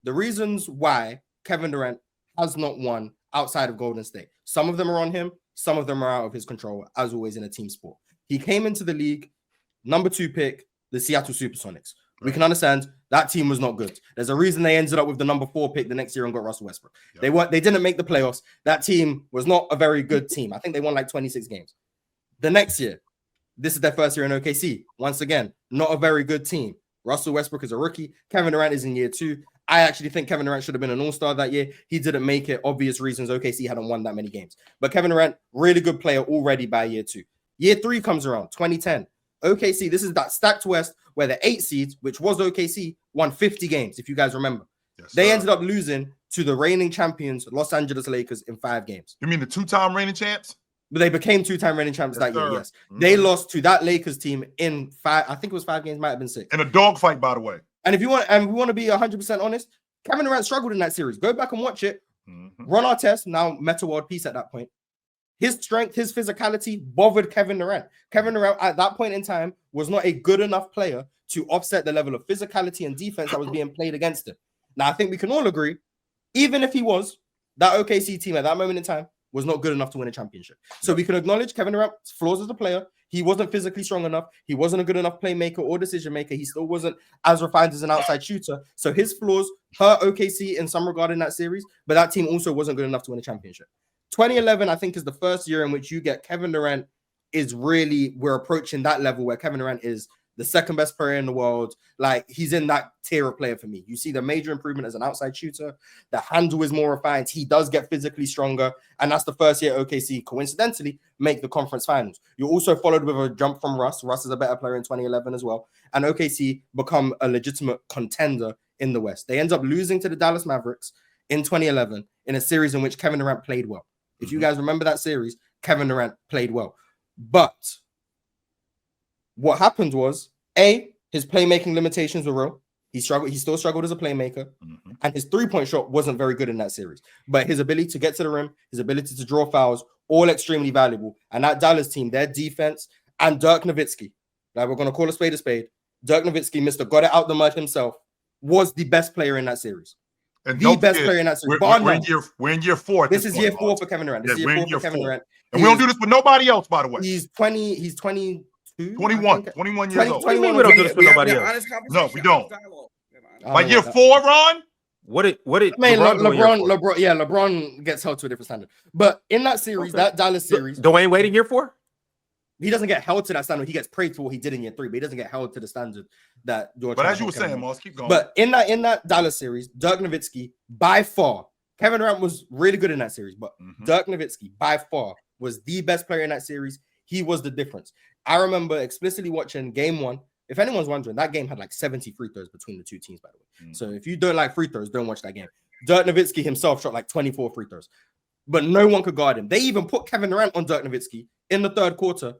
the reasons why Kevin Durant has not won outside of Golden State. Some of them are on him. Some of them are out of his control, as always in a team sport. He came into the league, number 2 pick, the Seattle Supersonics. We can understand that team was not good. There's a reason they ended up with the number 4 pick the next year and got Russell Westbrook. They didn't make the playoffs. That team was not a very good team. I think they won like 26 games. The next year, this is their first year in OKC. Once again, not a very good team. Russell Westbrook is a rookie. Kevin Durant is in year 2. I actually think Kevin Durant should have been an all-star that year. He didn't make it. Obvious reasons. OKC hadn't won that many games. But Kevin Durant, really good player already by year 2. Year 3 comes around, 2010. OKC, this is that stacked West where the 8 seeds, which was OKC, won 50 games, if you guys remember. Yes, they ended up losing to the reigning champions, Los Angeles Lakers, in 5 games. You mean the 2-time reigning champs? But they became 2-time reigning champs that year, yes. They lost to that Lakers team in 5, I think it was 5 games, might have been 6. And a dogfight, by the way. And if you want, and we want to be 100% honest, Kevin Durant struggled in that series. Go back and watch it. Ron Artest, now Meta World Peace at that point. His strength, his physicality bothered Kevin Durant. Kevin Durant at that point in time was not a good enough player to offset the level of physicality and defense that was being played against him. Now, I think we can all agree, even if he was, that OKC team at that moment in time was not good enough to win a championship. So we can acknowledge Kevin Durant's flaws as a player. He wasn't physically strong enough. He wasn't a good enough playmaker or decision maker. He still wasn't as refined as an outside shooter. So his flaws hurt OKC in some regard in that series, but that team also wasn't good enough to win a championship. 2011, I think, is the first year in which you get Kevin Durant is really, we're approaching that level where Kevin Durant is the second best player in the world. Like, he's in that tier of player for me. You see the major improvement as an outside shooter. The handle is more refined. He does get physically stronger. And that's the first year OKC, coincidentally, make the conference finals. You also followed with a jump from Russ. Russ is a better player in 2011 as well. And OKC become a legitimate contender in the West. They end up losing to the Dallas Mavericks in 2011 in a series in which Kevin Durant played well. If you guys remember that series, Kevin Durant played well. But what happened was, his playmaking limitations were real. He still struggled as a playmaker. And his three-point shot wasn't very good in that series. But his ability to get to the rim, his ability to draw fouls, all extremely valuable. And that Dallas team, their defense, and Dirk Nowitzki, like we're going to call a spade, Dirk Nowitzki, Mr. Got It Out the Mud himself, was the best player in that series. And the best player in that series. We're in year 4. This is year 4 for Kevin Durant. This is year 4 for Kevin Durant. And we don't do this with nobody else, by the way. He's 22. 21 years old. We don't do this with nobody else. No, we don't. By year 4, Ron? What did I mean, LeBron gets held to a different standard. But in that series, that Dallas series, Dwayne Wade in year 4? He doesn't get held to that standard. He gets praised for what he did in year 3, but he doesn't get held to the standard that George. But as you were saying, Marz, keep going. But in that Dallas series, Dirk Nowitzki, by far, Kevin Durant was really good in that series, but Dirk Nowitzki, by far, was the best player in that series. He was the difference. I remember explicitly watching game 1. If anyone's wondering, that game had like 70 free throws between the two teams, by the way. So if you don't like free throws, don't watch that game. Dirk Nowitzki himself shot like 24 free throws, but no one could guard him. They even put Kevin Durant on Dirk Nowitzki in the third quarter.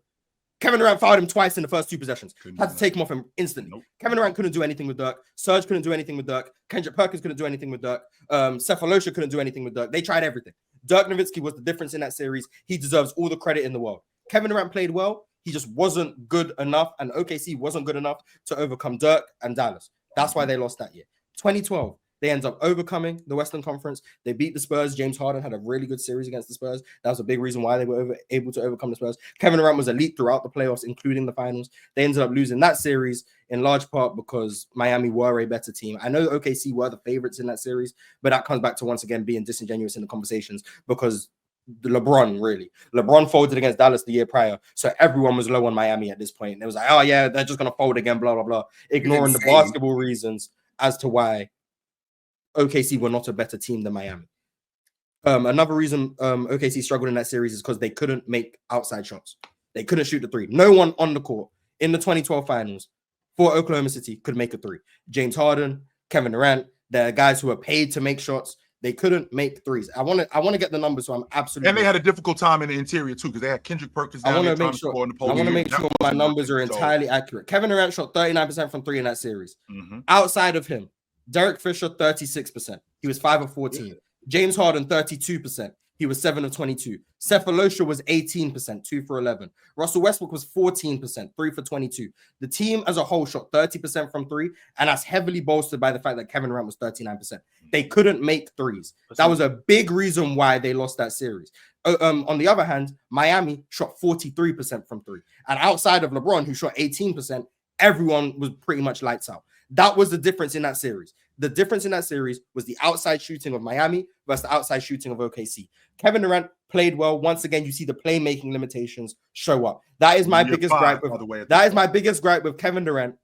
Kevin Durant fouled him twice in the first 2 possessions. Had to take him off him instantly. Kevin Durant couldn't do anything with Dirk. Serge couldn't do anything with Dirk. Kendrick Perkins couldn't do anything with Dirk. Cephalosha couldn't do anything with Dirk. They tried everything. Dirk Nowitzki was the difference in that series. He deserves all the credit in the world. Kevin Durant played well. He just wasn't good enough, and OKC wasn't good enough to overcome Dirk and Dallas. That's why they lost that year. 2012, they end up overcoming the Western Conference. They beat the Spurs. James Harden had a really good series against the Spurs. That was a big reason why they were able to overcome the Spurs. Kevin Durant was elite throughout the playoffs, including the finals. They ended up losing that series in large part because Miami were a better team. I know OKC were the favorites in that series, but that comes back to once again being disingenuous in the conversations because LeBron folded against Dallas the year prior, so everyone was low on Miami at this point. It was like, oh yeah, they're just gonna fold again, blah blah blah, ignoring the basketball reasons as to why OKC were not a better team than Miami. Another reason OKC struggled in that series is because they couldn't make outside shots. They couldn't shoot the 3. No one on the court in the 2012 finals for Oklahoma City could make a 3. James Harden, Kevin Durant, the guys who were paid to make shots. They couldn't make 3s. I want to get the numbers, so I'm absolutely. And they had a difficult time in the interior too, because they had Kendrick Perkins. I want to make sure my numbers are entirely accurate. Kevin Durant shot 39% from 3 in that series. Outside of him, Derek Fisher 36%. He was 5 of 14. James Harden 32%. He was 7 of 22. Cephalosha was 18%, 2 for 11. Russell Westbrook was 14%, 3 for 22. The team as a whole shot 30% from 3, and that's heavily bolstered by the fact that Kevin Durant was 39%. They couldn't make threes. That was a big reason why they lost that series. On the other hand, Miami shot 43% from 3. And outside of LeBron, who shot 18%, everyone was pretty much lights out. That was the difference in that series. The difference in that series was the outside shooting of Miami versus the outside shooting of OKC. Kevin Durant played well. Once again, you see the playmaking limitations show up. That is my biggest gripe. That is my biggest gripe with Kevin Durant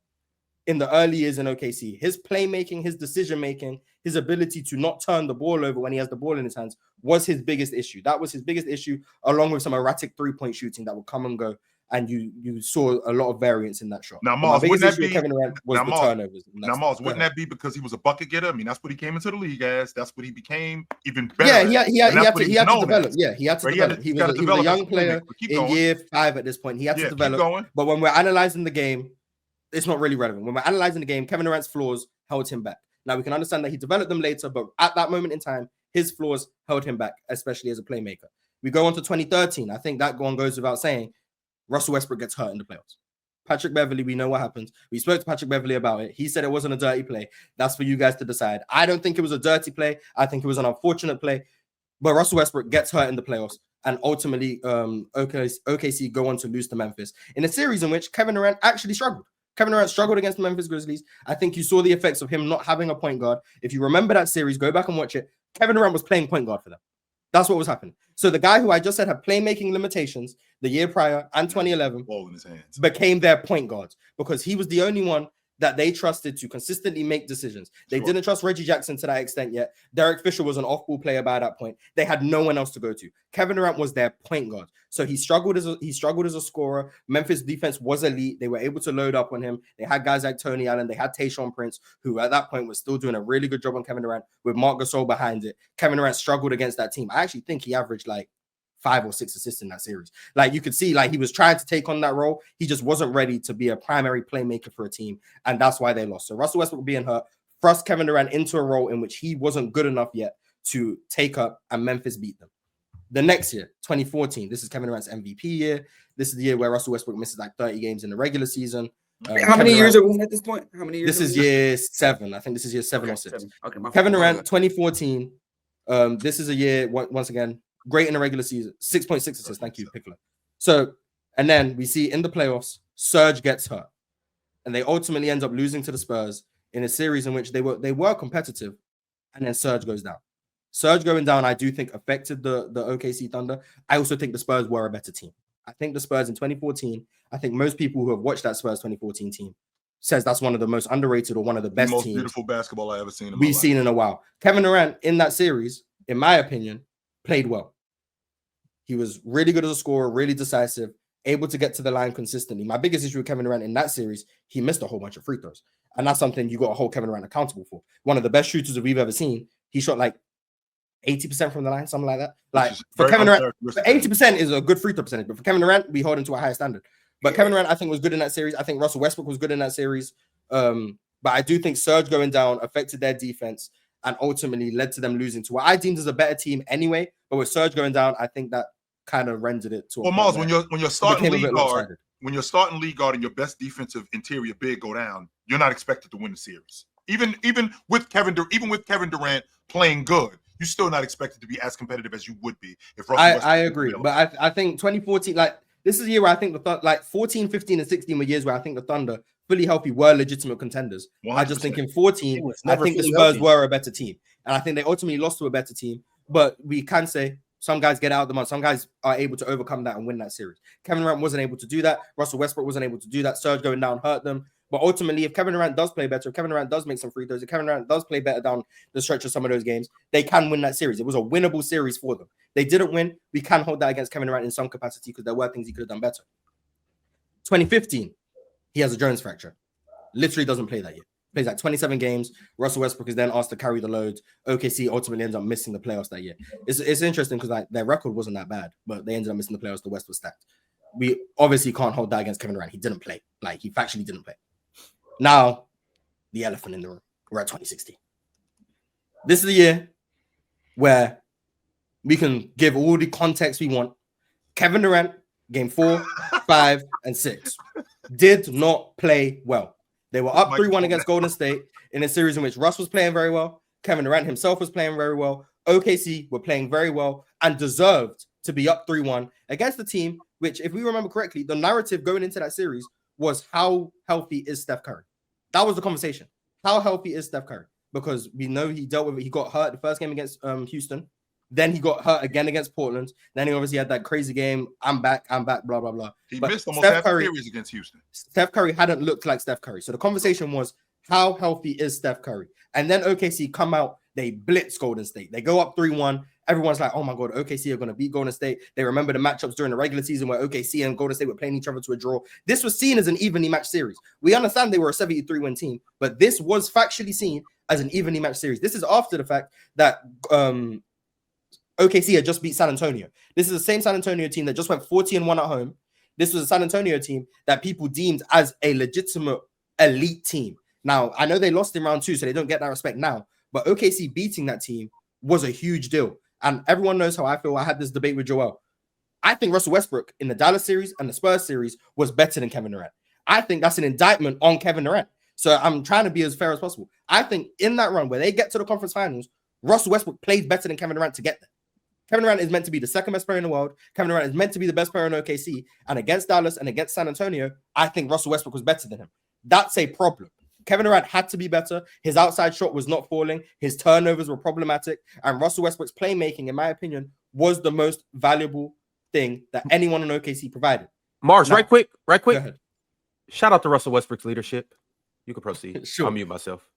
in the early years in OKC. His playmaking, his decision-making, his ability to not turn the ball over when he has the ball in his hands was his biggest issue. That was his biggest issue, along with some erratic three-point shooting that would come and go. And you saw a lot of variance in that shot. Now, Marz, wouldn't that be Kevin Durant was the turnovers? Now, Marz, wouldn't that be because he was a bucket getter? I mean, that's what he came into the league as. That's what he became even better. Yeah, he had to develop. Yeah, he had to develop. He was a young player in year 5 at this point. He had to develop. But when we're analyzing the game, it's not really relevant. When we're analyzing the game, Kevin Durant's flaws held him back. Now, we can understand that he developed them later, but at that moment in time, his flaws held him back, especially as a playmaker. We go on to 2013. I think that one goes without saying. Russell Westbrook gets hurt in the playoffs. Patrick Beverley, we know what happens. We spoke to Patrick Beverley about it. He said it wasn't a dirty play. That's for you guys to decide. I don't think it was a dirty play. I think it was an unfortunate play. But Russell Westbrook gets hurt in the playoffs. And ultimately, OKC go on to lose to Memphis in a series in which Kevin Durant actually struggled. Kevin Durant struggled against the Memphis Grizzlies. I think you saw the effects of him not having a point guard. If you remember that series, go back and watch it. Kevin Durant was playing point guard for them. That's what was happening. So the guy who I just said had playmaking limitations the year prior and 2011 ball in his hands, became their point guards because he was the only one that they trusted to consistently make decisions. They didn't trust Reggie Jackson to that extent yet. Derek Fisher was an off-ball player by that point. They had no one else to go to. Kevin Durant was their point guard. So he struggled as a scorer. Memphis defense was elite. They were able to load up on him. They had guys like Tony Allen. They had Tayshaun Prince, who at that point was still doing a really good job on Kevin Durant with Marc Gasol behind it. Kevin Durant struggled against that team. I actually think he averaged like 5 or 6 assists in that series. Like you could see, like he was trying to take on that role. He just wasn't ready to be a primary playmaker for a team. And that's why they lost. So Russell Westbrook being hurt thrust Kevin Durant into a role in which he wasn't good enough yet to take up, and Memphis beat them. The next year, 2014, this is Kevin Durant's MVP year. This is the year where Russell Westbrook misses like 30 games in the regular season. How many years are we at this point? How many years? This is year 7. I think this is year 7 or 6. Okay, Kevin Durant, 2014. This is a year, once again, great in the regular season. 6.6 assists. Thank you, Pickler. So, and then we see in the playoffs, Serge gets hurt. And they ultimately end up losing to the Spurs in a series in which they were competitive. And then Serge goes down. Serge going down, I do think, affected the OKC Thunder. I also think the Spurs were a better team. I think the Spurs in 2014, I think most people who have watched that Spurs 2014 team says that's one of the most underrated or one of the best teams. Beautiful basketball I ever seen. We've seen in a while. Kevin Durant in that series, in my opinion, played well. He was really good as a scorer, really decisive, able to get to the line consistently. My biggest issue with Kevin Durant in that series, he missed a whole bunch of free throws. And that's something you got to hold Kevin Durant accountable for. One of the best shooters that we've ever seen. He shot like 80% from the line, something like that. Like for Kevin Durant, 80% is a good free throw percentage. But for Kevin Durant, we hold him to a higher standard. But Kevin Durant, I think, was good in that series. I think Russell Westbrook was good in that series. But I do think Serge going down affected their defense and ultimately led to them losing to what I deemed as a better team anyway. But with Serge going down, I think that kind of rendered it to. Well, Marz, when you're starting league guard, when you're starting league guard and your best defensive interior big go down, you're not expected to win the series. Even with Kevin Durant playing good, you're still not expected to be as competitive as you would be if Russell Westbrook. I agree, but I think 2014, like this is a year where I think like 14, 15, and 16 were years where I think the Thunder, fully healthy, were legitimate contenders. 100%. I just think in 14, I think the Spurs were a better team, and I think they ultimately lost to a better team. But we can say some guys get out of the mud. Some guys are able to overcome that and win that series. Kevin Durant wasn't able to do that. Russell Westbrook wasn't able to do that. Serge going down hurt them. But ultimately, if Kevin Durant does play better, if Kevin Durant does make some free throws, if Kevin Durant does play better down the stretch of some of those games, they can win that series. It was a winnable series for them. They didn't win. We can hold that against Kevin Durant in some capacity because there were things he could have done better. 2015, he has a Jones fracture. Literally doesn't play that year. Plays like 27 games. Russell Westbrook is then asked to carry the load. OKC ultimately ends up missing the playoffs that year. It's interesting because like their record wasn't that bad, but they ended up missing the playoffs. The West was stacked. We obviously can't hold that against Kevin Durant. He didn't play. Like he factually didn't play. Now, the elephant in the room. We're at 2016. This is the year where We can give all the context we want. Kevin Durant, game 4, 5, and 6, did not play well. They were up 3-1 against Golden State in a series in which Russ was playing very well. Kevin Durant himself was playing very well. OKC were playing very well and deserved to be up 3-1 against the team, which, if we remember correctly, the narrative going into that series was how healthy is Steph Curry? That was the conversation. How healthy is Steph Curry? Because we know he dealt with it. He got hurt the first game against Houston. Then he got hurt again against Portland. Then he obviously had that crazy game. I'm back, blah, blah, blah. He missed almost half the series against Houston. Steph Curry hadn't looked like Steph Curry. So the conversation was, how healthy is Steph Curry? And then OKC come out, they blitz Golden State. They go up 3-1. Everyone's like, oh my God, OKC are going to beat Golden State. They remember the matchups during the regular season where OKC and Golden State were playing each other to a draw. This was seen as an evenly matched series. We understand they were a 73-win team, but this was factually seen as an evenly matched series. This is after the fact that OKC had just beat San Antonio. This is the same San Antonio team that just went 40-1 at home. This was a San Antonio team that people deemed as a legitimate elite team. Now, I know they lost in round 2, so they don't get that respect now, but OKC beating that team was a huge deal. And everyone knows how I feel. I had this debate with Joel. I think Russell Westbrook in the Dallas series and the Spurs series was better than Kevin Durant. I think that's an indictment on Kevin Durant. So I'm trying to be as fair as possible. I think in that run where they get to the conference finals, Russell Westbrook played better than Kevin Durant to get there. Kevin Durant is meant to be the second best player in the world. Kevin Durant is meant to be the best player in OKC. And against Dallas and against San Antonio, I think Russell Westbrook was better than him. That's a problem. Kevin Durant had to be better. His outside shot was not falling. His turnovers were problematic. And Russell Westbrook's playmaking, in my opinion, was the most valuable thing that anyone in OKC provided. Marz, now, right quick. Go ahead. Shout out to Russell Westbrook's leadership. You can proceed. Sure. I'll mute myself.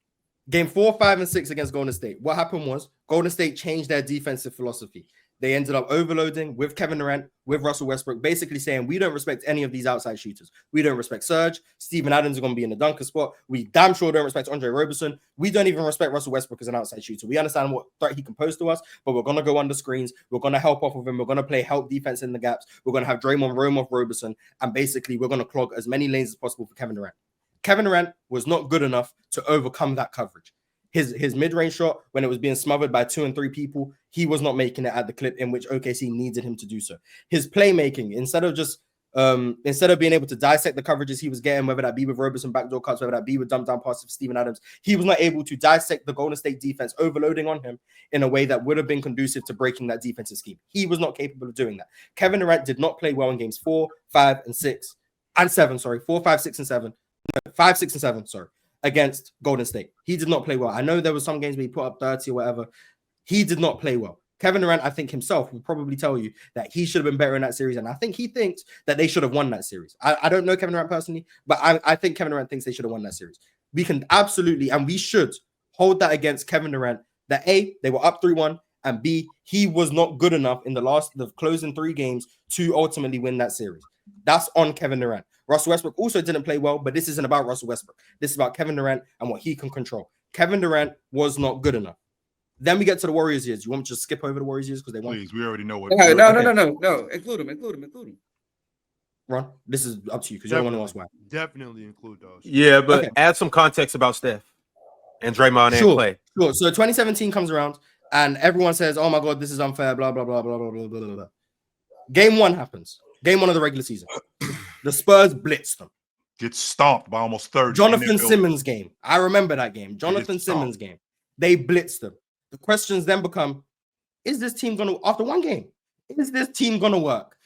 Game 4, 5, and 6 against Golden State. What happened was Golden State changed their defensive philosophy. They ended up overloading with Kevin Durant, with Russell Westbrook, basically saying, we don't respect any of these outside shooters. We don't respect Serge. Steven Adams is going to be in the dunker spot. We damn sure don't respect Andre Roberson. We don't even respect Russell Westbrook as an outside shooter. We understand what threat he can pose to us, but we're going to go under screens. We're going to help off of him. We're going to play help defense in the gaps. We're going to have Draymond roam off Roberson. And basically, we're going to clog as many lanes as possible for Kevin Durant. Kevin Durant was not good enough to overcome that coverage. His mid-range shot, when it was being smothered by 2 and 3 people, he was not making it at the clip in which OKC needed him to do so. His playmaking, instead of being able to dissect the coverages he was getting, whether that be with Roberson backdoor cuts, whether that be with dump down passes for Steven Adams, he was not able to dissect the Golden State defense, overloading on him in a way that would have been conducive to breaking that defensive scheme. He was not capable of doing that. Kevin Durant did not play well in games 4, 5, and 6, and 7. Sorry, 4, 5, 6, and 7. No, 5, 6, and 7. Sorry. Against Golden State. He did not play well. I know there were some games where he put up 30 or whatever. He did not play well. Kevin Durant, I think himself will probably tell you that he should have been better in that series. And I think he thinks that they should have won that series. I don't know Kevin Durant personally, but I think Kevin Durant thinks they should have won that series. We can absolutely, and we should hold that against Kevin Durant, that A, they were up 3-1, and B, he was not good enough in the closing 3 games to ultimately win that series. That's on Kevin Durant. Russell Westbrook also didn't play well, but this isn't about Russell Westbrook. This is about Kevin Durant and what he can control. Kevin Durant was not good enough. Then we get to the Warriors years. You want me to just skip over the Warriors years because they won? Please, we already know what. No. Include them. Ron, this is up to you because you're the one who wants why. Definitely include those. Yeah, but add some context about Steph and Draymond and Clay. Sure. So 2017 comes around and everyone says, "Oh my God, this is unfair." Blah blah blah blah blah blah blah blah. Game 1 happens. Game 1 of the regular season. The Spurs blitzed them. Get stomped by almost 30. Jonathan Simmons game. I remember that game. Jonathan Simmons game. They blitzed them. The questions then become, is this team going to, after one game, is this team going to work?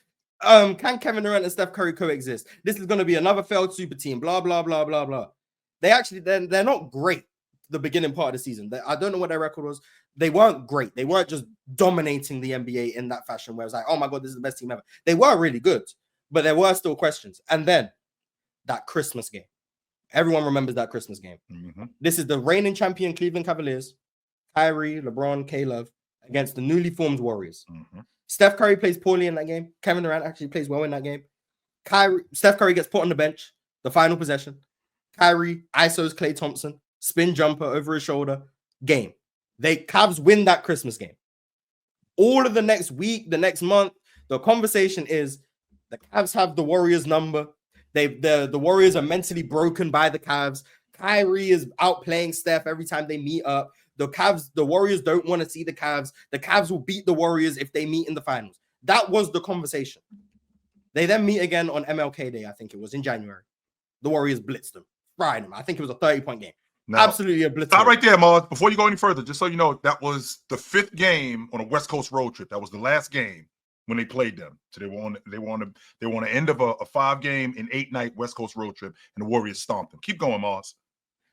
Can Kevin Durant and Steph Curry coexist? This is going to be another failed super team, blah, blah, blah, blah, blah. They're not great the beginning part of the season. I don't know what their record was. They weren't great. They weren't just dominating the NBA in that fashion where it was like, oh my God, this is the best team ever. They were really good, but there were still questions. And then that Christmas game. Everyone remembers that Christmas game. Mm-hmm. This is the reigning champion Cleveland Cavaliers, Kyrie, LeBron, K-Love, against the newly formed Warriors. Mm-hmm. Steph Curry plays poorly in that game. Kevin Durant actually plays well in that game. Steph Curry gets put on the bench, the final possession. Kyrie isos Klay Thompson, spin jumper over his shoulder, game. Cavs win that Christmas game. All of the next week, the next month, the conversation is the Cavs have the Warriors number. The Warriors are mentally broken by the Cavs. Kyrie is outplaying Steph every time they meet up. The Warriors don't want to see the Cavs. The Cavs will beat the Warriors if they meet in the finals. That was the conversation. They then meet again on MLK Day, I think it was in January. The Warriors blitzed them, fried them. I think it was a 30-point game. Now, absolutely a blitz. Stop right there, Marz. Before you go any further, just so you know, that was the 5th game on a West Coast road trip. That was the last game when they played them. So they were on the end of a 5-game and 8-night West Coast road trip, and the Warriors stomped them. Keep going, Marz.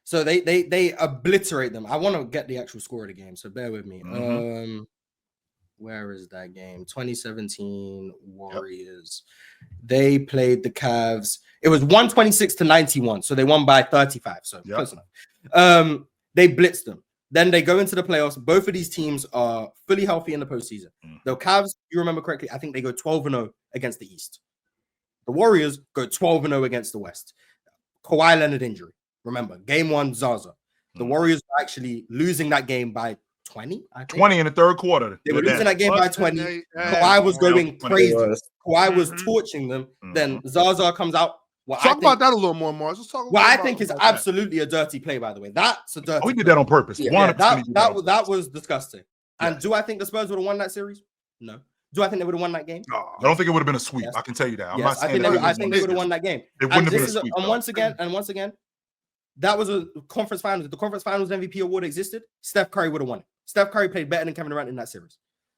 So they obliterate them. I want to get the actual score of the game, so bear with me. Where is that game? 2017 Warriors. Yep. They played the Cavs. It was 126-91, so they won by 35. So close enough. They blitzed them. Then they go into the playoffs. Both of these teams are fully healthy in the postseason. The Cavs, you remember correctly, I think they go 12-0 against the East. The Warriors go 12-0 against the West. Kawhi Leonard injury. Remember, game 1, Zaza. The Warriors were actually losing that game by 20, I think. 20 in the third quarter. They were losing that game by 20. Kawhi was going crazy. Kawhi was torching them. Then Zaza comes out. Talk about that a little more, Marz. Let's talk about I think is absolutely a dirty play, by the way. That's a dirty play. Did that on purpose. Yeah, that was disgusting. And do I think the Spurs would have won that series? No. Do I think they would have won that game? No. I don't think it would have been a sweep. Yes. I can tell you that. I'm not saying I think they would have won that game. It wouldn't have been a sweep. And once again, that was a conference finals. If the conference finals MVP award existed, Steph Curry would have won it. Steph Curry played better than Kevin Durant in that series.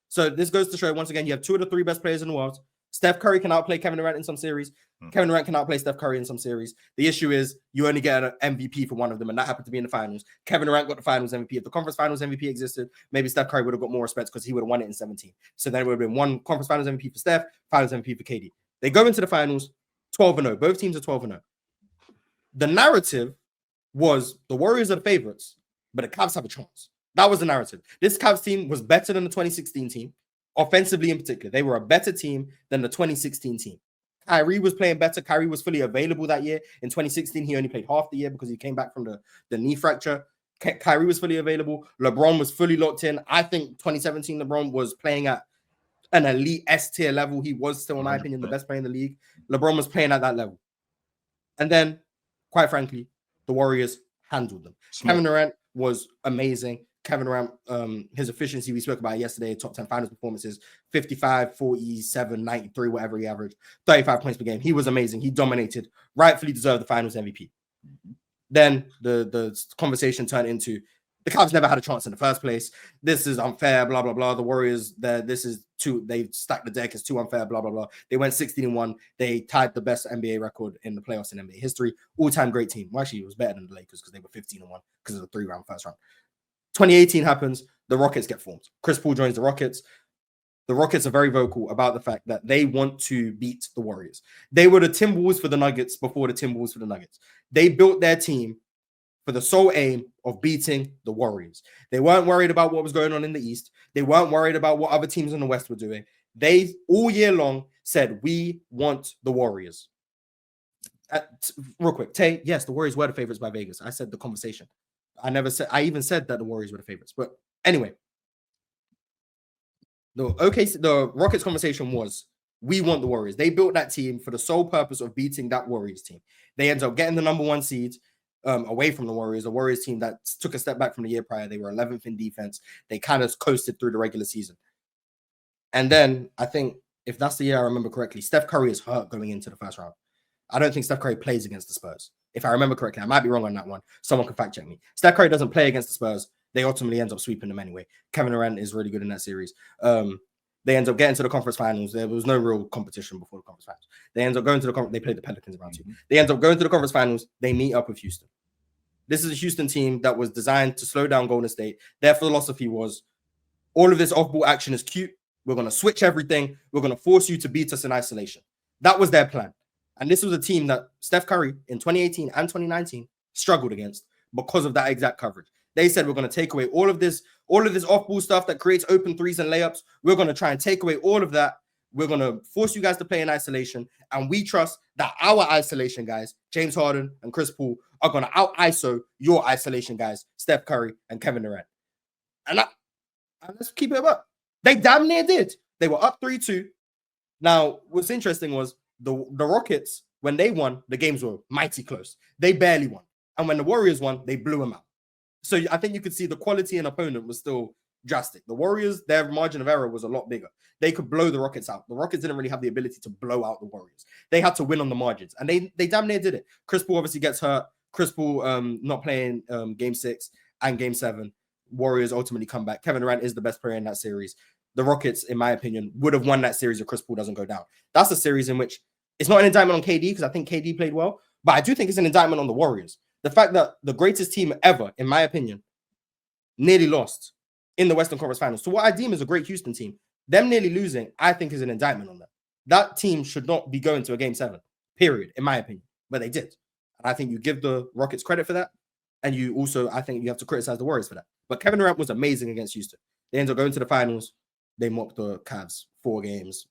So this goes to show, once again, you have 2 of the 3 best players in the world. Steph Curry can outplay Kevin Durant in some series. Kevin Durant can outplay Steph Curry in some series. The issue is you only get an MVP for one of them, and that happened to be in the finals. Kevin Durant got the finals MVP. If the conference finals MVP existed, maybe Steph Curry would have got more respect because he would have won it in 17. So then it would have been one conference finals MVP for Steph, finals MVP for KD. They go into the finals 12-0. Both teams are 12-0. The narrative was the Warriors are the favorites, but the Cavs have a chance. That was the narrative. This Cavs team was better than the 2016 team, offensively in particular. They were a better team than the 2016 team. Kyrie was playing better. Kyrie was fully available that year. In 2016, he only played half the year because he came back from the knee fracture. Kyrie was fully available. LeBron was fully locked in. I think 2017 LeBron was playing at an elite S-tier level. He was still, in my opinion, the best player in the league. LeBron was playing at that level. And then, quite frankly, the Warriors handled them. Kevin Durant was amazing. Kevin Durant, his efficiency, we spoke about yesterday, top 10 finals performances, 55, 47, 93, whatever he averaged, 35 points per game. He was amazing. He dominated, rightfully deserved the finals MVP. Then the conversation turned into the Cavs never had a chance in the first place. This is unfair, blah, blah, blah. The Warriors, they stacked the deck. It's too unfair, blah, blah, blah. They went 16-1. They tied the best NBA record in the playoffs in NBA history. All-time great team. Well, actually, it was better than the Lakers because they were 15-1 because of the 3-round first round. 2018 happens. The Rockets get formed. Chris Paul joins the Rockets. The Rockets are very vocal about the fact that they want to beat the Warriors. They were the Timberwolves for the Nuggets before the Timberwolves for the Nuggets. They built their team for the sole aim of beating the Warriors. They weren't worried about what was going on in the East. They weren't worried about what other teams in the West were doing. They, all year long, said, we want the Warriors. Real quick, Tay, yes, the Warriors were the favorites by Vegas. I said the conversation. I even said that the Warriors were the favorites. But anyway, the Rockets conversation was, we want the Warriors. They built that team for the sole purpose of beating that Warriors team. They ended up getting the number 1 seed away from the Warriors team that took a step back from the year prior. They were 11th in defense. They kind of coasted through the regular season. And then I think, if that's the year I remember correctly, Steph Curry is hurt going into the first round. I don't think Steph Curry plays against the Spurs. If I remember correctly, I might be wrong on that one. Someone can fact check me. Steph Curry doesn't play against the Spurs. They ultimately end up sweeping them anyway. Kevin Durant is really good in that series. They end up getting to the conference finals. There was no real competition before the conference finals. They end up going to the conference. They played the Pelicans around 2. They end up going to the conference finals. They meet up with Houston. This is a Houston team that was designed to slow down Golden State. Their philosophy was, all of this off-ball action is cute. We're going to switch everything. We're going to force you to beat us in isolation. That was their plan. And this was a team that Steph Curry in 2018 and 2019 struggled against because of that exact coverage. They said, we're going to take away all of this off-ball stuff that creates open threes and layups. We're going to try and take away all of that. We're going to force you guys to play in isolation. And we trust that our isolation guys, James Harden and Chris Paul, are going to out-ISO your isolation guys, Steph Curry and Kevin Durant. And let's keep it up. They damn near did. They were up 3-2. Now, what's interesting was the Rockets, when they won, the games were mighty close. They barely won. And when the Warriors won, they blew them out. So I think you could see the quality in opponent was still drastic. The Warriors, their margin of error was a lot bigger. They could blow the Rockets out. The Rockets didn't really have the ability to blow out the Warriors. They had to win on the margins, and they damn near did it. Chris Paul obviously gets hurt. Chris Paul not playing game 6 and game 7. Warriors ultimately come back. Kevin Durant is the best player in that series. The Rockets, in my opinion, would have won that series if Chris Paul doesn't go down. That's a series in which it's not an indictment on KD because I think KD played well, but I do think it's an indictment on the Warriors. The fact that the greatest team ever, in my opinion, nearly lost in the Western Conference Finals. So what I deem is a great Houston team, them nearly losing, I think is an indictment on them. That team should not be going to a game 7, period, in my opinion, but they did. And I think you give the Rockets credit for that. And you also, I think you have to criticize the Warriors for that. But Kevin Durant was amazing against Houston. They ended up going to the finals. They mocked the Cavs 4 games.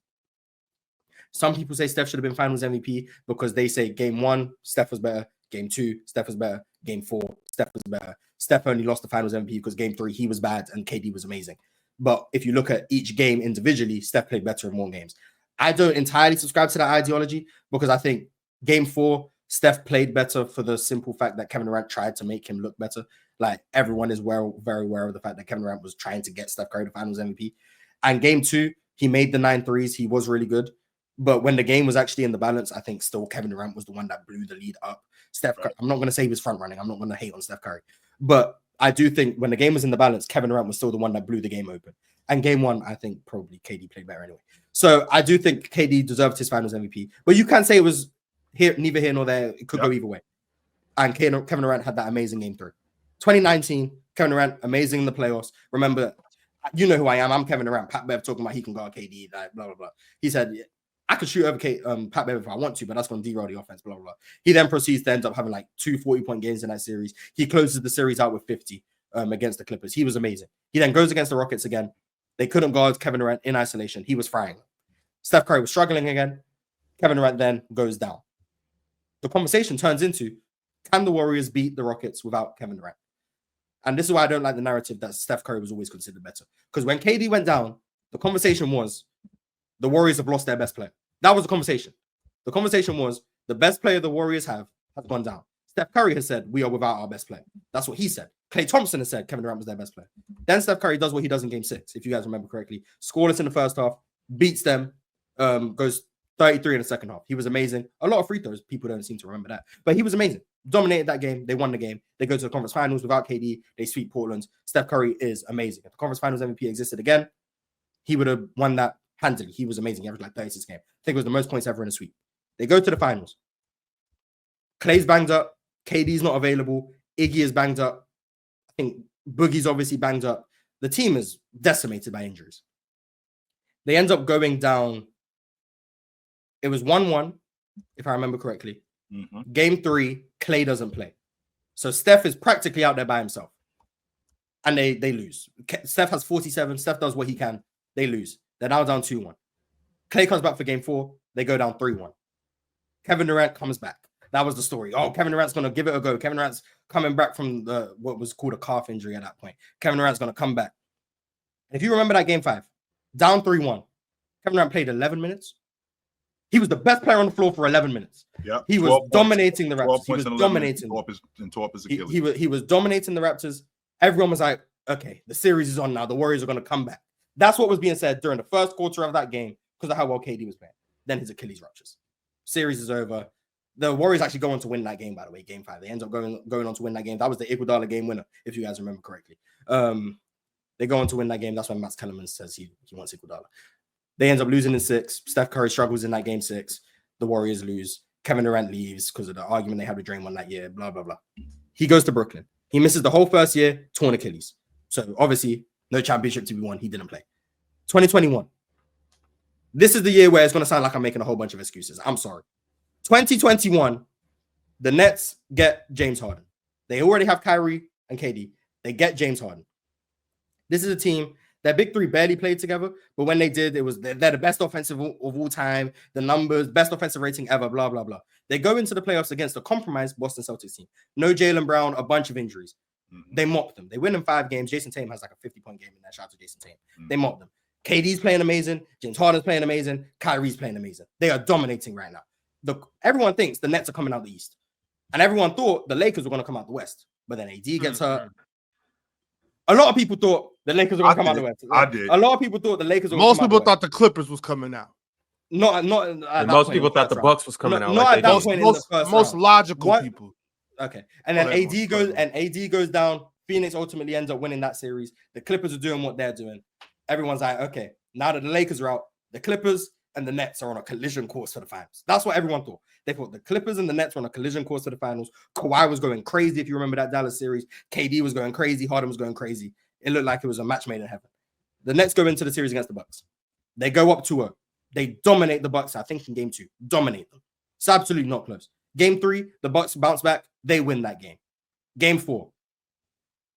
Some people say Steph should have been finals MVP because they say game 1, Steph was better. Game 2, Steph was better. Game 4, Steph was better. Steph only lost the finals MVP because game 3, he was bad and KD was amazing. But if you look at each game individually, Steph played better in more games. I don't entirely subscribe to that ideology because I think game 4, Steph played better for the simple fact that Kevin Durant tried to make him look better. Like, everyone is very aware of the fact that Kevin Durant was trying to get Steph Curry to finals MVP. And game 2, he made the 9 threes. He was really good. But when the game was actually in the balance, I think still Kevin Durant was the one that blew the lead up. Steph Curry, I'm not going to say he was front running. I'm not going to hate on Steph Curry. But I do think when the game was in the balance, Kevin Durant was still the one that blew the game open. And game 1, I think probably KD played better anyway. So I do think KD deserved his finals MVP. But you can say it was neither here nor there. It could go either way. And Kevin Durant had that amazing game 3. 2019, Kevin Durant, amazing in the playoffs. Remember, you know who I am. I'm Kevin Durant. Pat Bev talking about he can guard KD, like, blah, blah, blah. He said, I could shoot over Pat Bev if I want to, but that's going to derail the offense, blah, blah, blah. He then proceeds to end up having like 2 40-point games in that series. He closes the series out with 50 against the Clippers. He was amazing. He then goes against the Rockets again. They couldn't guard Kevin Durant in isolation. He was frying. Steph Curry was struggling again. Kevin Durant then goes down. The conversation turns into, can the Warriors beat the Rockets without Kevin Durant? And this is why I don't like the narrative that Steph Curry was always considered better. Because when KD went down, the conversation was, the Warriors have lost their best player. That was the conversation. The conversation was, the best player the Warriors have has gone down. Steph Curry has said, we are without our best player. That's what he said. Klay Thompson has said Kevin Durant was their best player. Then Steph Curry does what he does in game 6, if you guys remember correctly. Scoreless in the first half, beats them, goes 33 in the second half. He was amazing. A lot of free throws. People don't seem to remember that. But he was amazing. Dominated that game. They won the game. They go to the conference finals without KD. They sweep Portland. Steph Curry is amazing. If the conference finals MVP existed again, he would have won that handily. He was amazing. He averaged like 36 games. I think it was the most points ever in a sweep. They go to the finals. Klay's banged up. KD's not available. Iggy is banged up. I think Boogie's obviously banged up. The team is decimated by injuries. They end up going down. It was 1-1, if I remember correctly. Mm-hmm. Game 3, Klay doesn't play. So Steph is practically out there by himself. And they lose. Steph has 47. Steph does what he can. They lose. They're now down 2-1. Klay comes back for game 4. They go down 3-1. Kevin Durant comes back. That was the story. Oh, Kevin Durant's going to give it a go. Kevin Durant's coming back from what was called a calf injury at that point. Kevin Durant's going to come back. And if you remember that game 5, down 3-1, Kevin Durant played 11 minutes. He was the best player on the floor for 11 minutes. Yep. He was dominating the Raptors. He was dominating. He was dominating the Raptors. Everyone was like, okay, the series is on now. The Warriors are going to come back. That's what was being said during the first quarter of that game because of how well KD was playing. Then his Achilles ruptures. Series is over. The Warriors actually go on to win that game, by the way, game 5. They end up going on to win that game. That was the Iguodala game winner, if you guys remember correctly. They go on to win that game. That's when Matt Kellerman says he wants Iguodala. They end up losing in 6. Steph Curry struggles in that game 6. The Warriors lose. Kevin Durant leaves because of the argument they had with Draymond that year, blah, blah, blah. He goes to Brooklyn. He misses the whole first year, torn Achilles. So obviously, no championship to be won. He didn't play. 2021. This is the year where it's going to sound like I'm making a whole bunch of excuses. I'm sorry. 2021, the Nets get James Harden. They already have Kyrie and KD. They get James Harden. This is a team, their big 3 barely played together, but when they did, they're the best offensive of all time, the numbers, best offensive rating ever, blah, blah, blah. They go into the playoffs against a compromised Boston Celtics team. No Jaylen Brown, a bunch of injuries. Mm-hmm. They mock them. They win in 5 games. Jason Tatum has like a 50-point game in that. Shout out to Jason Tatum. Mm-hmm. They mock them. KD's playing amazing. James Harden's playing amazing. Kyrie's playing amazing. They are dominating right now. Everyone thinks the Nets are coming out the East. And everyone thought the Lakers were going to come out the West. But then AD gets hurt. A lot of people thought the Lakers were going to come out the West. I did. A lot of people thought the Lakers were going to Most come out people the thought the Clippers was coming out. Not And most people thought the Bucks was coming out. Not at that point in the first most round. logical people. Okay, and then AD goes down. Phoenix ultimately ends up winning that series. The Clippers are doing what they're doing. Everyone's like, okay, now that the Lakers are out, the Clippers and the Nets are on a collision course for the finals. That's what everyone thought. They thought the Clippers and the Nets were on a collision course for the finals. Kawhi was going crazy, if you remember that Dallas series. KD was going crazy. Harden was going crazy. It looked like it was a match made in heaven. The Nets go into the series against the Bucks. They go up 2-0. They dominate the Bucks, I think, in game 2. Dominate them. It's absolutely not close. Game 3, the Bucks bounce back. They win that game. Game 4,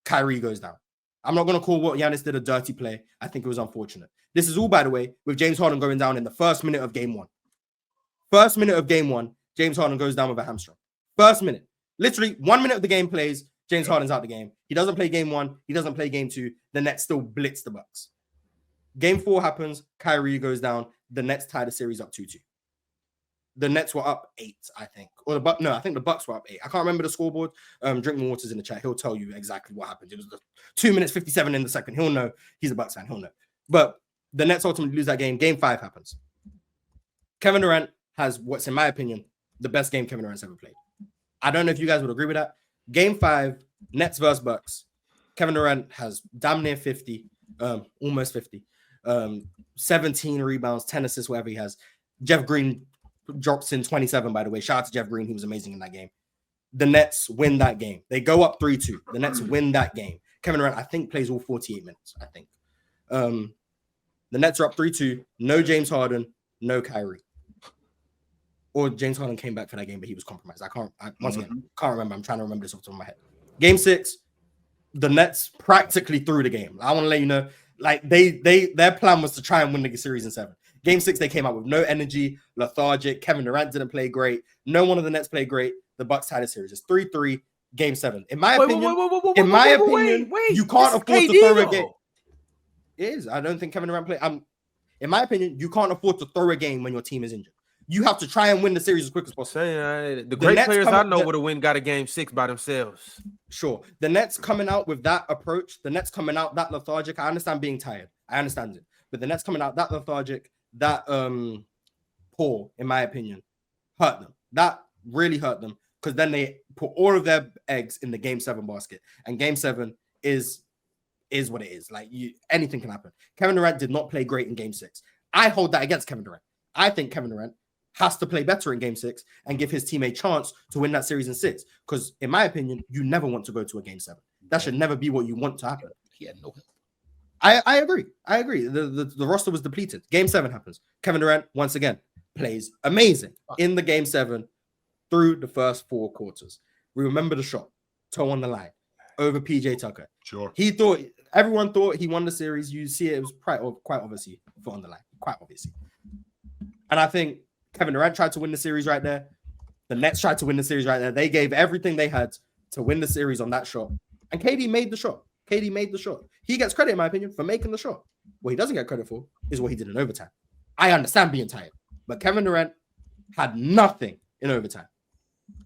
Kyrie goes down. I'm not going to call what Giannis did a dirty play. I think it was unfortunate. This is all, by the way, with James Harden going down in the first minute of game 1. First minute of game 1, James Harden goes down with a hamstring. First minute. Literally 1 minute of the game plays, James Harden's out the game. He doesn't play game 1. He doesn't play game 2. The Nets still blitz the Bucks. Game 4 happens. Kyrie goes down. The Nets tie the series up 2-2. The Nets were up 8, I think. I think the Bucks were up 8. I can't remember the scoreboard. Drink more waters in the chat. He'll tell you exactly what happened. It was the 2 minutes 57 in the second. He'll know. He's a Bucks fan. He'll know. But the Nets ultimately lose that game. Game 5 happens. Kevin Durant has what's, in my opinion, the best game Kevin Durant's ever played. I don't know if you guys would agree with that. Game 5, Nets versus Bucks. Kevin Durant has damn near 50, almost 50. 17 rebounds, 10 assists, whatever he has. Jeff Green drops in 27, by the way. Shout out to Jeff Green. He was amazing in that game. The Nets win that game. They go up 3-2. The Nets win that game. Kevin Durant, I think, plays all 48 minutes, I think. The Nets are up 3-2. No James Harden, no Kyrie. Or James Harden came back for that game, but he was compromised. I can't remember. I'm trying to remember this off the top of my head. Game 6, the Nets practically threw the game. I want to let you know, like their plan was to try and win the series in 7. Game 6, they came out with no energy, lethargic. Kevin Durant didn't play great. No one of the Nets played great. The Bucks tied the series. It's 3-3, Game 7. In my opinion, you can't afford to throw a game. It is. I don't think Kevin Durant played. In my opinion, you can't afford to throw a game when your team is injured. You have to try and win the series as quick as possible. The great players I know would have win got a game 6 by themselves. Sure. The Nets coming out with that approach, the Nets coming out that lethargic. I understand being tired. I understand it. But the Nets coming out that lethargic, that poor, in my opinion, hurt them. That really hurt them because then they put all of their eggs in the Game 7 basket. And Game 7 is what it is. Like, anything can happen. Kevin Durant did not play great in Game 6. I hold that against Kevin Durant. I think Kevin Durant has to play better in Game 6 and give his team a chance to win that series in 6. Because, in my opinion, you never want to go to a Game 7. That should never be what you want to happen. He had no help. I agree. The roster was depleted. Game 7 happens. Kevin Durant, once again, plays amazing in the Game 7 through the first 4 quarters. We remember the shot, toe on the line, over PJ Tucker. Sure. Everyone thought he won the series. You see it was quite obviously foot on the line. Quite obviously. And I think Kevin Durant tried to win the series right there. The Nets tried to win the series right there. They gave everything they had to win the series on that shot. And KD made the shot. He gets credit, in my opinion, for making the shot. What he doesn't get credit for is what he did in overtime. I understand being tired. But Kevin Durant had nothing in overtime.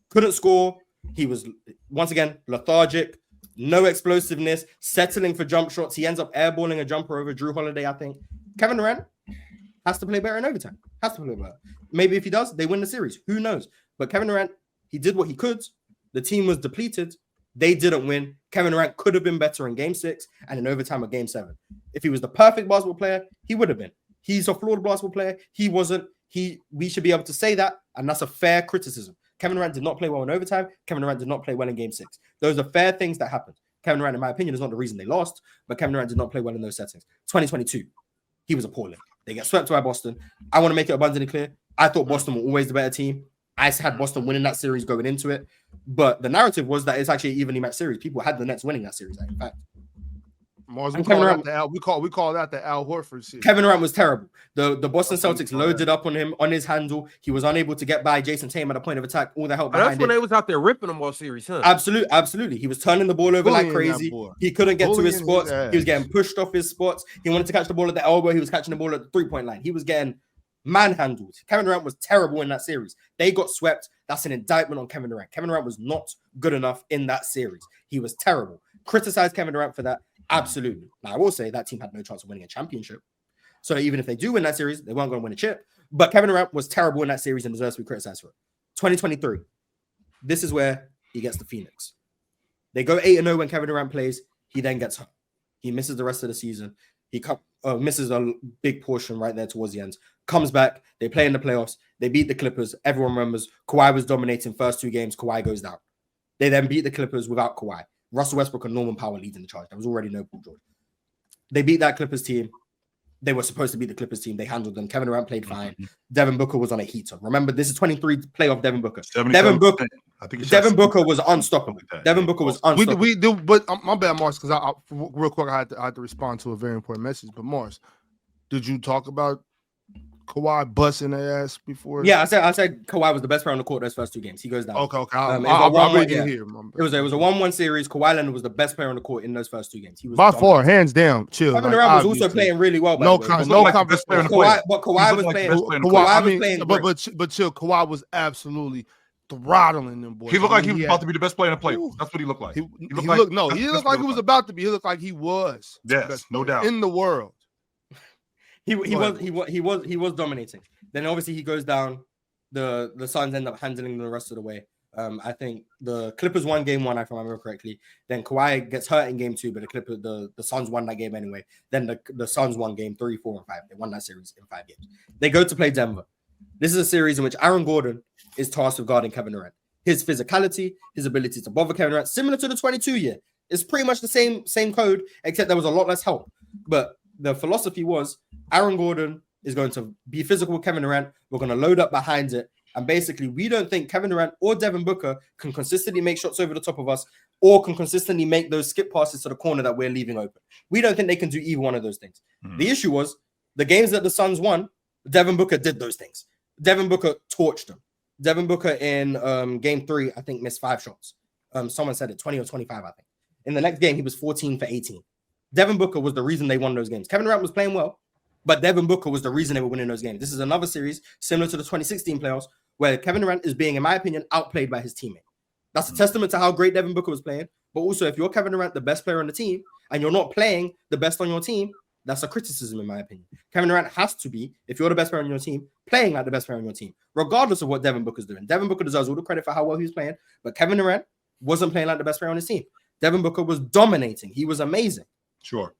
Couldn't score. He was, once again, lethargic. No explosiveness. Settling for jump shots. He ends up airballing a jumper over Drew Holiday, I think. Kevin Durant has to play better in overtime. Has to play better. Maybe if he does, they win the series. Who knows? But Kevin Durant, he did what he could. The team was depleted. They didn't win. Kevin Durant could have been better in Game 6 and in overtime of Game 7. If he was the perfect basketball player, he would have been. He's a flawed basketball player. He wasn't. We should be able to say that, and that's a fair criticism. Kevin Durant did not play well in overtime. Kevin Durant did not play well in Game 6. Those are fair things that happened. Kevin Durant, in my opinion, is not the reason they lost, but Kevin Durant did not play well in those settings. 2022, he was appalling. They get swept by Boston. I want to make it abundantly clear. I thought Boston were always the better team. I had Boston winning that series going into it. But the narrative was that it's actually an evenly matched series. People had the Nets winning that series, in fact. Marz, we call that the Al Horford series. Kevin Durant was terrible. The Boston Celtics loaded up on him, on his handle. He was unable to get by Jason Tatum at a point of attack. All the help behind That's when they was out there ripping them all series, huh? Absolutely. He was turning the ball over like crazy. He couldn't get to his spots. He was getting pushed off his spots. He wanted to catch the ball at the elbow. He was catching the ball at the three-point line. He was getting manhandled. Kevin Durant was terrible in that series. They got swept. That's an indictment on Kevin Durant. Kevin Durant was not good enough in that series. He was terrible. Criticize Kevin Durant for that. Absolutely. Now, I will say that team had no chance of winning a championship. So even if they do win that series, they weren't going to win a chip. But Kevin Durant was terrible in that series and deserves to be criticized for it. 2023. This is where he gets the Phoenix. They go 8-0 when Kevin Durant plays. He then gets hurt. He misses the rest of the season. He misses a big portion right there towards the end. Comes back. They play in the playoffs. They beat the Clippers. Everyone remembers Kawhi was dominating first 2 games. Kawhi goes down. They then beat the Clippers without Kawhi. Russell Westbrook and Norman Powell leading the charge. There was already no Paul George. They beat that Clippers team. They were supposed to beat the Clippers team. They handled them. Kevin Durant played fine. Devin Booker was on a heater. Remember, this is 23 playoff Devin Booker. Devin Booker was unstoppable. Devin Booker was unstoppable. We do, but my bad, Marz, because I real quick I had to respond to a very important message. But Marz, did you talk about Kawhi busting their ass before? Yeah, I said Kawhi was the best player on the court those first 2 games. He goes down. Okay. I didn't hear. It was a 1-1 series. Kawhi Leonard was the best player on the court in those first 2 games. He was by far, hands down. Chill. Kevin Durant was also playing really well. No conversation. But Kawhi was playing. But chill. Kawhi was absolutely throttling them boys. He looked like he was about to be the best player in the playoffs. That's what he looked like. He looked like he was about to be. He looked like he was. Yes, no doubt. In the world. He was dominating. Then obviously he goes down. The Suns end up handling the rest of the way. I think the Clippers won game 1, if I remember correctly. Then Kawhi gets hurt in game 2, but the Suns won that game anyway. Then the Suns won game 3, 4, and 5. They won that series in 5 games. They go to play Denver. This is a series in which Aaron Gordon is tasked with guarding Kevin Durant. His physicality, his ability to bother Kevin Durant, similar to the 22 year. It's pretty much the same code, except there was a lot less help. But the philosophy was Aaron Gordon is going to be physical with Kevin Durant. We're going to load up behind it. And basically, we don't think Kevin Durant or Devin Booker can consistently make shots over the top of us or can consistently make those skip passes to the corner that we're leaving open. We don't think they can do either one of those things. The issue was the games that the Suns won, Devin Booker did those things. Devin Booker torched them. Devin Booker in game 3, I think, missed 5 shots. Someone said it, 20 or 25, I think. In the next game, he was 14 for 18. Devin Booker was the reason they won those games. Kevin Durant was playing well, but Devin Booker was the reason they were winning those games. This is another series similar to the 2016 playoffs where Kevin Durant is being, in my opinion, outplayed by his teammate. That's a testament to how great Devin Booker was playing. But also, if you're Kevin Durant, the best player on the team, and you're not playing the best on your team, that's a criticism, in my opinion. Kevin Durant has to be, if you're the best player on your team, playing like the best player on your team, regardless of what Devin Booker's doing. Devin Booker deserves all the credit for how well he was playing, but Kevin Durant wasn't playing like the best player on his team. Devin Booker was dominating. He was amazing. Sure.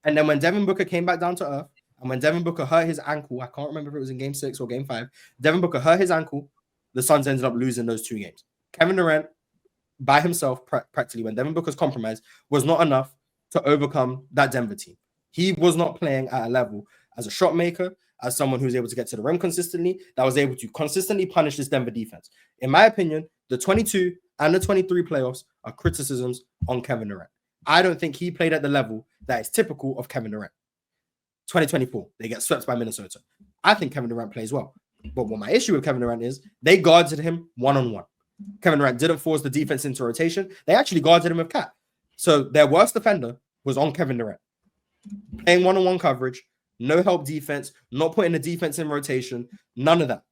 And then when Devin Booker came back down to earth, and when Devin Booker hurt his ankle, I can't remember if it was in game 6 or game 5, Devin Booker hurt his ankle, the Suns ended up losing those 2 games. Kevin Durant, by himself, practically, when Devin Booker's compromise, was not enough to overcome that Denver team. He was not playing at a level as a shot maker, as someone who's able to get to the rim consistently, that was able to consistently punish this Denver defense. In my opinion, the 22 and the 23 playoffs are criticisms on Kevin Durant. I don't think he played at the level that is typical of Kevin Durant. 2024, they get swept by Minnesota. I think Kevin Durant plays well. But what my issue with Kevin Durant is they guarded him one-on-one. Kevin Durant didn't force the defense into rotation. They actually guarded him with Cat. So their worst defender was on Kevin Durant. Playing one-on-one coverage, no help defense, not putting the defense in rotation, none of that.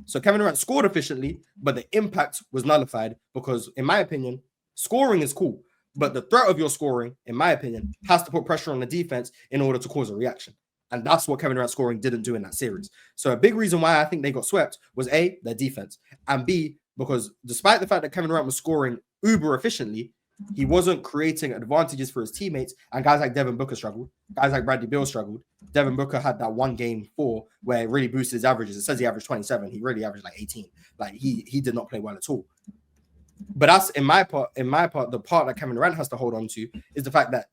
So Kevin Durant scored efficiently, but the impact was nullified because, in my opinion, scoring is cool. But the threat of your scoring, in my opinion, has to put pressure on the defense in order to cause a reaction. And that's what Kevin Durant scoring didn't do in that series. So a big reason why I think they got swept was A, their defense, and B, because despite the fact that Kevin Durant was scoring uber efficiently, he wasn't creating advantages for his teammates. And guys like Devin Booker struggled. Guys like Bradley Beal struggled. Devin Booker had that one game 4 where it really boosted his averages. It says he averaged 27. He really averaged like 18. Like he did not play well at all. But that's in my part, the part that Kevin Durant has to hold on to is the fact that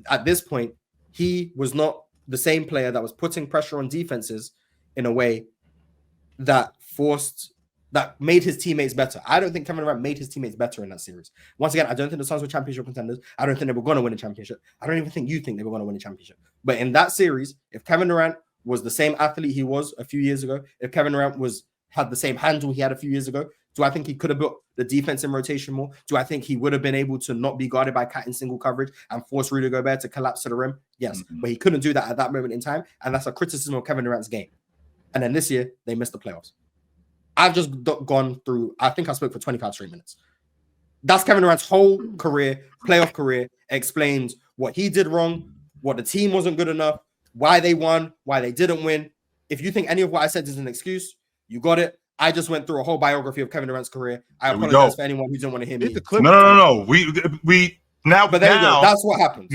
at this point, he was not the same player that was putting pressure on defenses in a way that made his teammates better. I don't think Kevin Durant made his teammates better in that series. Once again, I don't think the Suns were championship contenders. I don't think they were going to win a championship. I don't even think you think they were going to win a championship. But in that series, if Kevin Durant was the same athlete he was a few years ago, if Kevin Durant had the same handle he had a few years ago, do I think he could have built the defense in rotation more? Do I think he would have been able to not be guarded by Cat in single coverage and force Rudy Gobert to collapse to the rim? Yes, but he couldn't do that at that moment in time, and that's a criticism of Kevin Durant's game. And then this year, they missed the playoffs. I've just gone through, I think I spoke for 25 straight minutes. That's Kevin Durant's whole career, playoff career. Explains what he did wrong, what the team wasn't good enough, why they won, why they didn't win. If you think any of what I said is an excuse, you got it. I just went through a whole biography of Kevin Durant's career. I apologize for anyone who didn't want to hear me. No. We now, but there you go. That's what happens.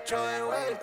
Join way.